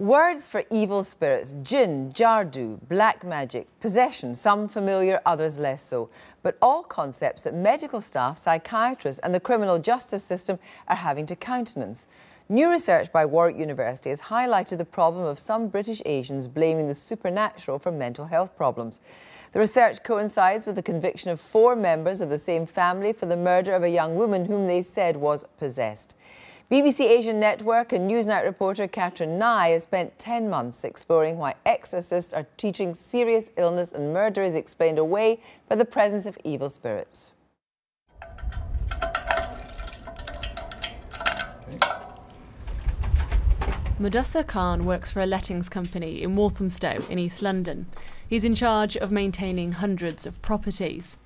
Words for evil spirits: Jinn, Jardu, black magic, possession, some familiar, others less so. But all concepts that medical staff, psychiatrists and the criminal justice system are having to countenance. New research by Warwick University has highlighted the problem of some British Asians blaming the supernatural for mental health problems. The research coincides with the conviction of 4 members of the same family for the murder of a young woman whom they said was possessed. BBC Asian Network and Newsnight reporter Katrin Nye has spent 10 months exploring why exorcists are teaching serious illness and murder is explained away by the presence of evil spirits. Mudasar Khan works for a lettings company in Walthamstow in East London. He's in charge of maintaining hundreds of properties.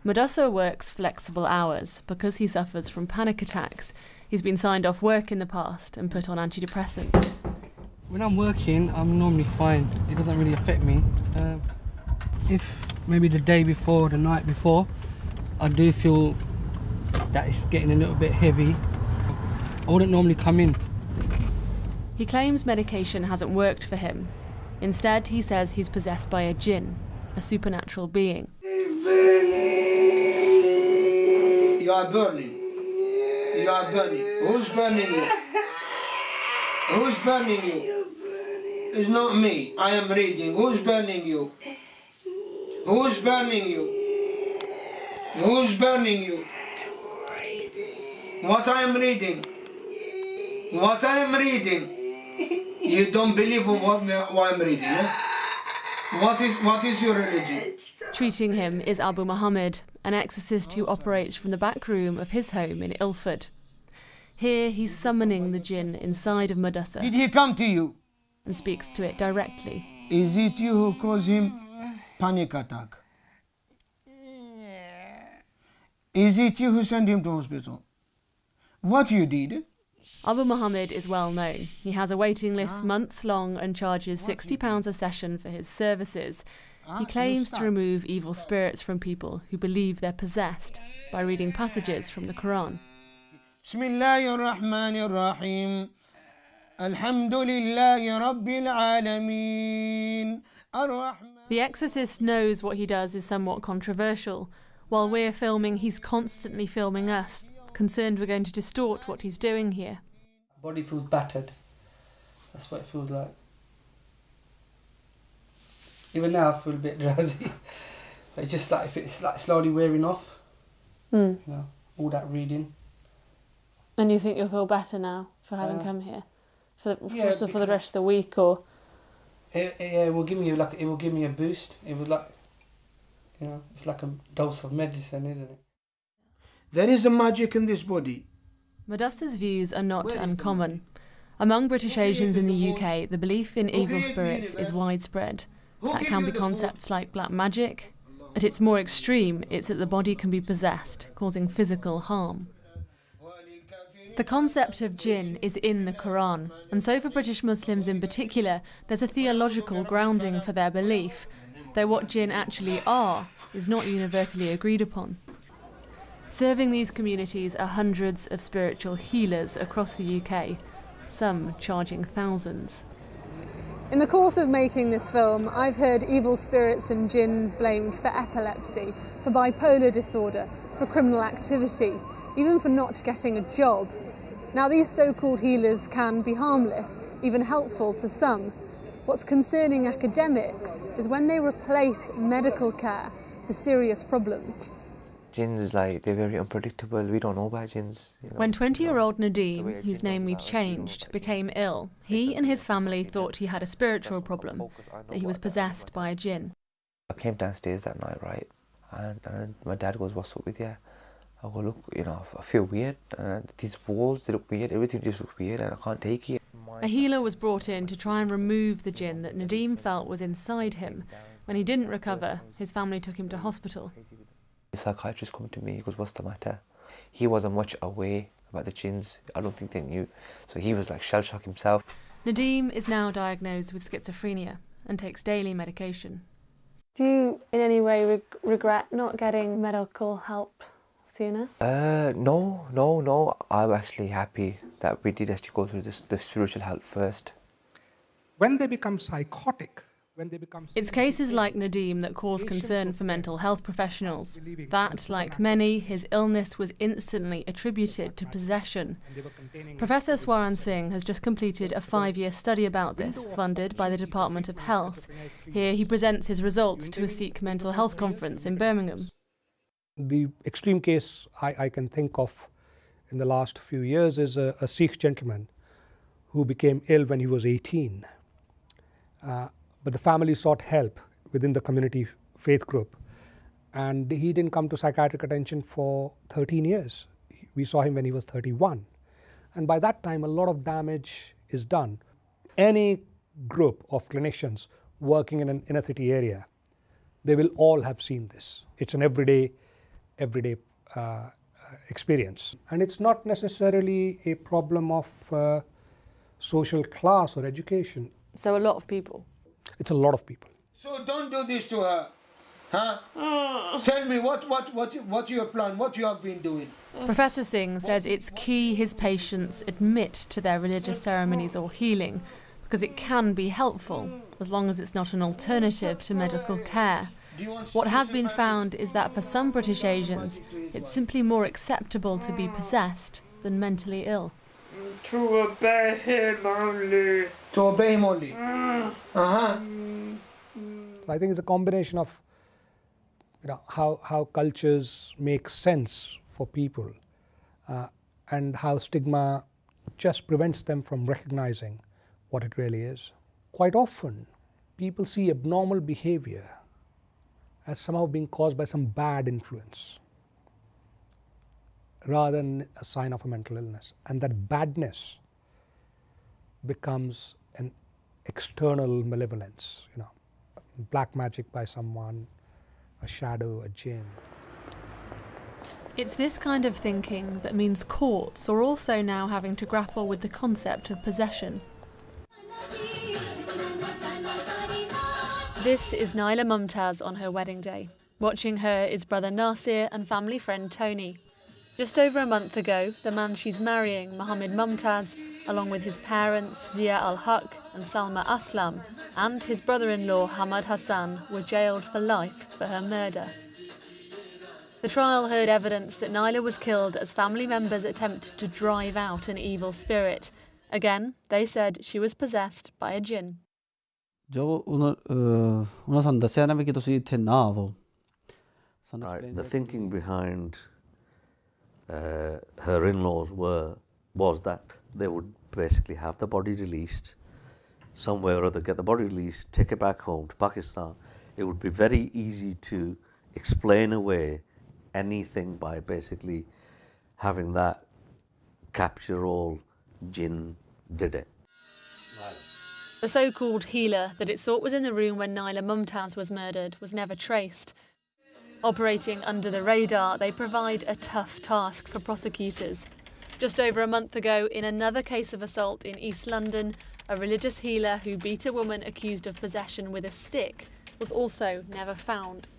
Mudasar works flexible hours because he suffers from panic attacks. He's been signed off work in the past and put on antidepressants. When I'm working, I'm normally fine. It doesn't really affect me. If maybe the day before, the night before, I do feel that it's getting a little bit heavy, I wouldn't normally come in. He claims medication hasn't worked for him. Instead, he says he's possessed by a jinn, a supernatural being. You are burning. You are burning. Who's burning you? Who's burning you? It's not me. I am reading. Who's burning you? Who's burning you? Who's burning you? What I am reading? What I am reading? You don't believe what I'm reading, eh? What is your religion? Treating him is Abou Mohammed, an exorcist who operates from the back room of his home in Ilford. Here he's summoning the jinn inside of Mudasar. Did he come to you? And speaks to it directly. Is it you who caused him panic attack? Is it you who sent him to hospital? What you did? Abou Mohammed is well known. He has a waiting list months long and charges £60 a session for his services. He claims to remove evil spirits from people who believe they're possessed by reading passages from the Koran. Bismillahirrahmanirrahim. Alhamdulillahi Rabbil Alameen. The exorcist knows what he does is somewhat controversial. While we're filming, he's constantly filming us, concerned we're going to distort what he's doing here. Body feels battered. That's what it feels like. Even now I feel a bit drowsy. But it's just like if it's like slowly wearing off. You know, all that reading. And you think you'll feel better now for having come here? For the rest of the week, or? It will give me a boost. It was like, you know, it's like a dose of medicine, isn't it? There is a magic in this body. Mudasar's views are not uncommon. Among British Asians in the UK, the belief in evil spirits is widespread. That can be concepts like black magic. At its more extreme, it's that the body can be possessed, causing physical harm. The concept of jinn is in the Koran, and so for British Muslims in particular, there's a theological grounding for their belief, though what jinn actually are is not universally agreed upon. Serving these communities are hundreds of spiritual healers across the UK, some charging thousands. In the course of making this film, I've heard evil spirits and jinns blamed for epilepsy, for bipolar disorder, for criminal activity, even for not getting a job. Now, these so-called healers can be harmless, even helpful to some. What's concerning academics is when they replace medical care for serious problems. Jinns, like, they're very unpredictable. We don't know about jinns. You know. When 20-year-old Nadeem, whose name we've changed, became ill, he and his family thought he had a spiritual problem, that he was possessed by a jinn. I came downstairs that night, right, and my dad goes, "What's up with you?" I go, "Look, you know, I feel weird. These walls, they look weird. Everything just looks weird, and I can't take it." A healer was brought in to try and remove the jinn that Nadeem felt was inside him. When he didn't recover, his family took him to hospital. The psychiatrist come to me, he goes, "What's the matter?" He wasn't much aware about the jinns. I don't think they knew. So he was like shell-shocked himself. Nadeem is now diagnosed with schizophrenia and takes daily medication. Do you in any way regret not getting medical help sooner? No. I'm actually happy that we did actually go through the spiritual help first. When they become psychotic, it's cases like Nadeem that cause concern for mental health professionals. That, like many, his illness was instantly attributed to possession. Professor Swaran Singh has just completed a 5-year study about this, funded by the Department of Health. Here he presents his results to a Sikh mental health conference in Birmingham. The extreme case I can think of in the last few years is a Sikh gentleman who became ill when he was 18. But the family sought help within the community faith group, and he didn't come to psychiatric attention for 13 years. We saw him when he was 31. And by that time, a lot of damage is done. Any group of clinicians working in an inner city area, they will all have seen this. It's an everyday experience. And it's not necessarily a problem of social class or education. So a lot of people? It's a lot of people. So don't do this to her, huh? Tell me what you have planned, what you have been doing. Professor Singh says it's key his patients admit to their religious ceremonies or healing, because it can be helpful, as long as it's not an alternative to medical care. What has been found is that for some British Asians, it's simply more acceptable to be possessed than mentally ill. To obey him only. To obey him only. So I think it's a combination of how cultures make sense for people and how stigma just prevents them from recognizing what it really is. Quite often, people see abnormal behavior as somehow being caused by some bad influence, rather than a sign of a mental illness. And that badness becomes an external malevolence, black magic by someone, a shadow, a jinn. It's this kind of thinking that means courts are also now having to grapple with the concept of possession. This is Naila Mumtaz on her wedding day. Watching her is brother Nasir and family friend Tony. Just over a month ago, the man she's marrying, Mohammed Mumtaz, along with his parents, Zia al-Haq and Salma Aslam, and his brother-in-law, Hamad Hassan, were jailed for life for her murder. The trial heard evidence that Naila was killed as family members attempted to drive out an evil spirit. Again, they said she was possessed by a jinn. Right. The thinking behind her in-laws was that they would basically have the body released somewhere or other, get the body released, take it back home to Pakistan. It would be very easy to explain away anything by basically having that capture all jinn did it. The so-called healer that it's thought was in the room when Naila Mumtaz was murdered was never traced. Operating under the radar, they provide a tough task for prosecutors. Just over a month ago, in another case of assault in East London, a religious healer who beat a woman accused of possession with a stick was also never found.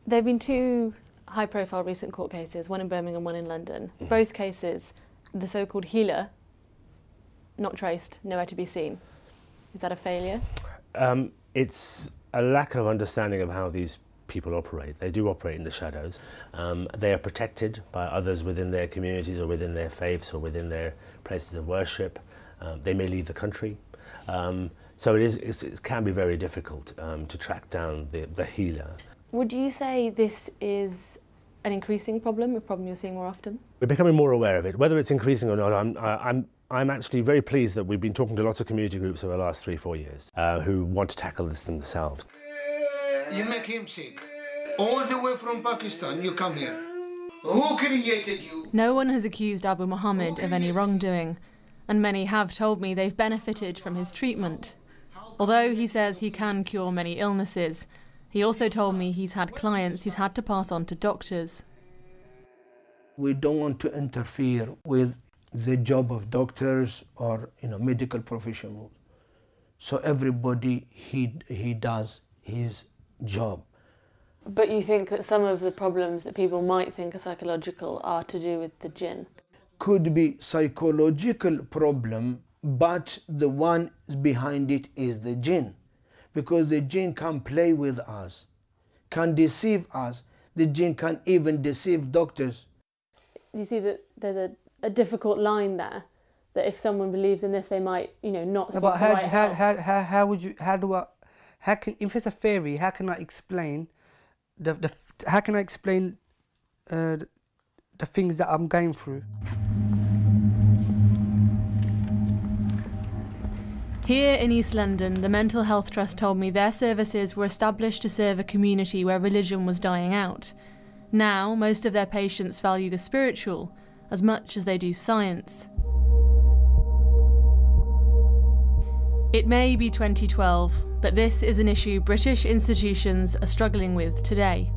There have been 2 high-profile recent court cases, one in Birmingham, one in London. Both cases, the so-called healer, not traced, nowhere to be seen. Is that a failure? It's a lack of understanding of how these people operate. They do operate in the shadows. They are protected by others within their communities or within their faiths or within their places of worship. They may leave the country. So it can be very difficult to track down the healer. Would you say this is an increasing problem, a problem you're seeing more often? We're becoming more aware of it. Whether it's increasing or not, I'm actually very pleased that we've been talking to lots of community groups over the last 3-4 years who want to tackle this themselves. You make him sick. All the way from Pakistan, you come here. Who created you? No one has accused Abou Mohammed of any wrongdoing, and many have told me they've benefited from his treatment. Although he says he can cure many illnesses, he also told me he's had clients he's had to pass on to doctors. We don't want to interfere with the job of doctors or medical professionals. So everybody he does his job. But you think that some of the problems that people might think are psychological are to do with the jinn? Could be psychological problem, but the one behind it is the jinn, because the jinn can play with us, can deceive us. The jinn can even deceive doctors. Do you see that there's a difficult line there, that if someone believes in this, they might, you know, not seek the right help? If it's a fairy, how can I explain the things that I'm going through? Here in East London, the Mental Health Trust told me their services were established to serve a community where religion was dying out. Now, most of their patients value the spiritual as much as they do science. It may be 2012, but this is an issue British institutions are struggling with today.